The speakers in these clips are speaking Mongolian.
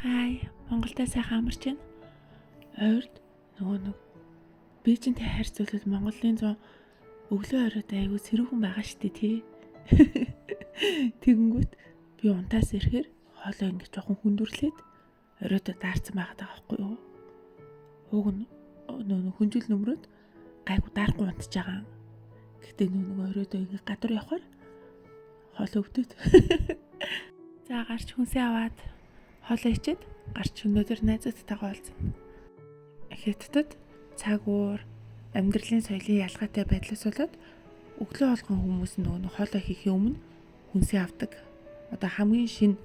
Хай, Монголдөө сайхан амарч байна. Ойрд нэг Бээжинтэй харьцуулбал Монголын 100 өглөө оройд айгүй сэрүүхэн байгаа штэ тий. Тэгэнгүүт би унтаас ирэхээр хоолоо ингэж жоохон хүндрэлээд оройдоо даарсан байгаад байгаа байхгүй юу? Уг нь хүнжил нөмрөөд гайгүй даарахгүй унтж байгаа. Гэхдээ нэг оройдоо ингэ гадар явахаар хоолоо өвдөд. За гарч хүнсээ аваад хоолоо ичээд гарч өнөөдөр найзуудтайгаа уулзна. Хятадд цаг уур амьдралын соёлын ялгаатай байдлаас болоод өглөө болгон хүмүүс нөгөө хоолоо хийхээ өмнө хүнсээ авдаг. Одоо хамгийн шинэ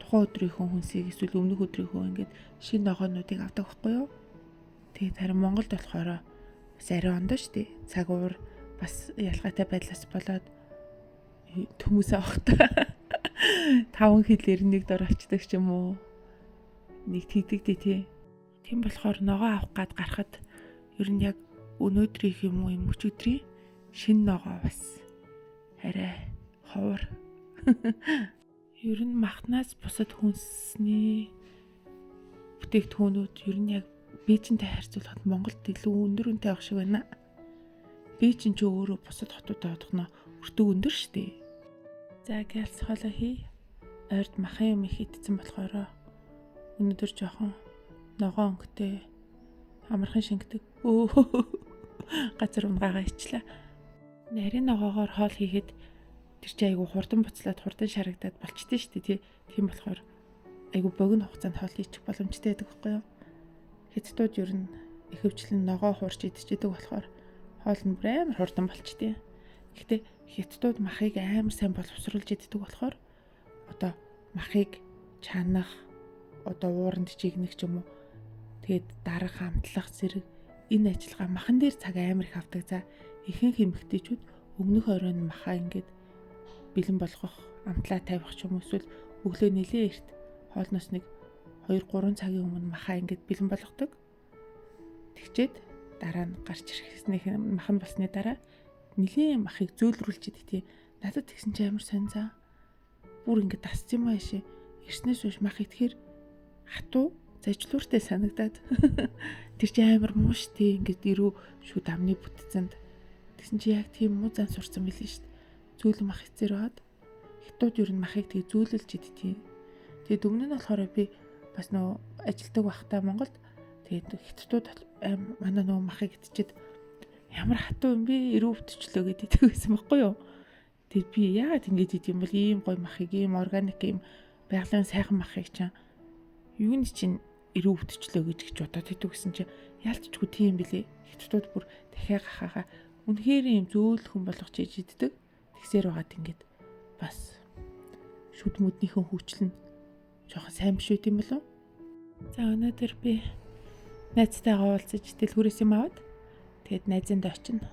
тухайн өдрийнхөө хүнсийг эсвэл өмнөх өдрийнхөө ингээд шинэ ногоонуудыг авдаг байхгүй юу? Тэгээд харин Монголд болохоор бас арай ондоо штэ. Цаг уур бас ялгаатай байдлаас болоод төмөс авахта 5 хэлээр нэг дор авчдаг ч юм уу. Нэг тэгдэгдээ тий. Тийм болохоор ногоо авах гад гарахад ер нь яг өнөөдрийнх юм уу юм өчигдрийн шинэ ногоо бас арай ховор. Ер нь махнаас бусад хүнсний бүтээгдэхүүнүүд ер нь яг Бээжинтэй харьцуулахад Монголд илүү өндөр үнэтэй байх шиг байна. Бээжин ч өөрөө бусад хотуудаа одохно өртөг өндөр штэ. За гэлс хоолоо хий. Ойрд махын юм их идсэн болохоор өнөөдөр жоохон ногоо өнгөтэй амархан шингэдэг. Газар унгагаа ичлээ. Нарийн ногоогоор хоол хийхэд тэр чи айгу хурдан буцлаад хурдан шарагдаад болчтой шүү дээ тий. Тийм болохоор айгу богино хугацаанд хоол хийчих боломжтой байдаг байхгүй юу? Хятадууд ер нь ихэвчлэн ногоо хуурч идчихдэг болохоор хоол нь амар хурдан болчтой. Гэхдээ хятадууд махыг амар сайн боловсруулж иддэг болохоор одоо махыг чанах одоо ууранд чигнэх ч юм уу. Тэгээд дарах амтлах зэрэг энэ ажиллагаа махан дээр цаг амар их авдаг. За ихэнх эмэгтэйчүүд өмнөх оройн махаа ингээд бэлэн болгох, амтлаа тавих ч юм уу эсвэл өглөө нэлээ эрт хоолноос нэг 2-3 цагийн өмнө махаа ингээд бэлэн болгодог. Тэгчээд дараа нь гарч ирэхснийх махан болсны дараа нэлээ махыг зөөлрүүлж идэг тий. Надад тэгсэн чи амар сонь заа. Бүр ингээд тасц юм ааши. Ирснээс хойш мах идэхээр хатуу зажлууртай санагдаад тэр чи амар муу штий ингээд ирүү шүү дамны бүтцэнд тэгсэн чи яг тийм муу зан сурцсан билээ штт зөөлөн мах эцээр баад хятад ер нь махыг тэгээ зөөлөлж идтий. Тэгээд өмнө нь болохоор би бас нөө ажилдаг байхдаа Монголд тэгээд хятадууд манай нөө махыг идчихэд ямар хатуу юм бэ ирүү бүтчлөө гэдэг байсан байхгүй юу. Тэгээд би яагаад ингэж идэв юм бол ийм гоё махыг ийм органик ийм байгалийн сайхан махыг чам юуны чинь ирүү бүтчлөө гэж бодоод идэв гэсэн чи яалтчгүй тийм билээ. Хятадууд бүр дахиад гахаага үнэхээр юм зөөлхөн болгож иддэг. Тэгсээр байгаад ингээд бас шүд мүднийхэн хөвчлэн жоохон сайн биш үү тийм болов. За өнөөдөр би найзтайгаа уулзаж дэлгүүрээс юм аваад тэгээд найзынд очино.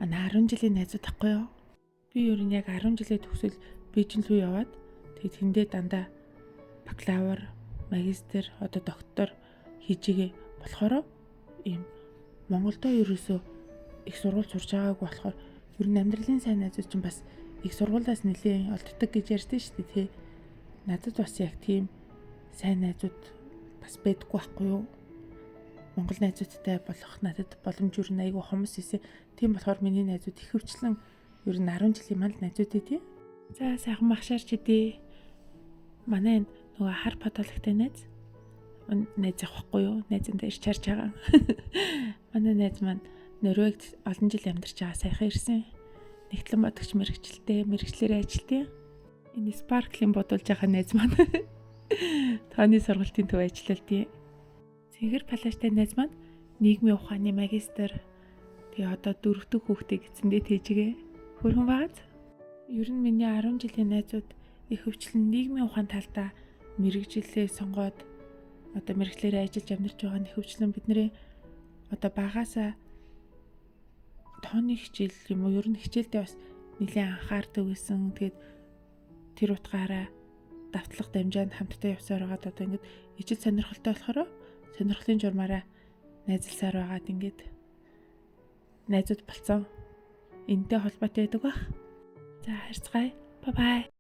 Манай 10 жилийн найзууд тахгүй юу? Би ер нь яг 10 жилээ төгсөл Бээжин рүү яваад тэгээд тэндээ дандаа бакалавр, магистр, одоо доктор хийжээгээ болохоор ийм Монголдоо ерөөсөө их сургууль сурж байгаагүй болохоор ер нь амьдралын сайн найзууд чинь бас их сургуулиас нэлээд олддог гэж ярьдэн шүү дээ тий. Надад бас яг тийм сайн найзууд бас байдаггүй байхгүй юу? Монгол найзуудтай болох надад боломж юу нэг айгүй хомс эсэ. Тийм болохоор миний найзууд ихэвчлэн ер нь 10 жилийн манд найзууд тий. За сайхан махшаарч идэ. Манай нөгөө хар патологтой найз авахгүй юу? Найзтай ирч харж байгаа. Манай найз маань Норвегид олон жил амьдарч байгаа сайхан ирсэн. Нэгтлэн бодогч мэрэгчлэрээ ажилтیں۔ Энэ спарклинг бодулж байгаа найз маань тооны сургалтын төв ажиллалдیں۔ Цэнгэр палаштай найз маань нийгмийн ухааны магистр. Тэгээ одоо 4 дэх хүүхдээ эцэндээ тэжгээ. Хөрхөн бааз. Ер нь миний 10 жилийн найзууд ихэвчлэн нийгмийн ухаан талдаа мэрэгжлээ сонгоод одоо мэрэгчлэрээ ажиллаж амьдарч байгаа нь ихэвчлэн бидний одоо багаасаа тооны хичээл юм уу ер нь хичээлдээ бас нэлээд анхаардаг байсан. Тэгээд тэр утгаараа давтлах дамжаанд хамтдаа явсаар байгаад одоо ингээд ижил сонирхолтой болохоор сонирхлын журмаараа найзалсаар байгаад ингээд найзууд болцсон. Энтэй холбоотой байдаг бах. За харьцгаая. Bye bye.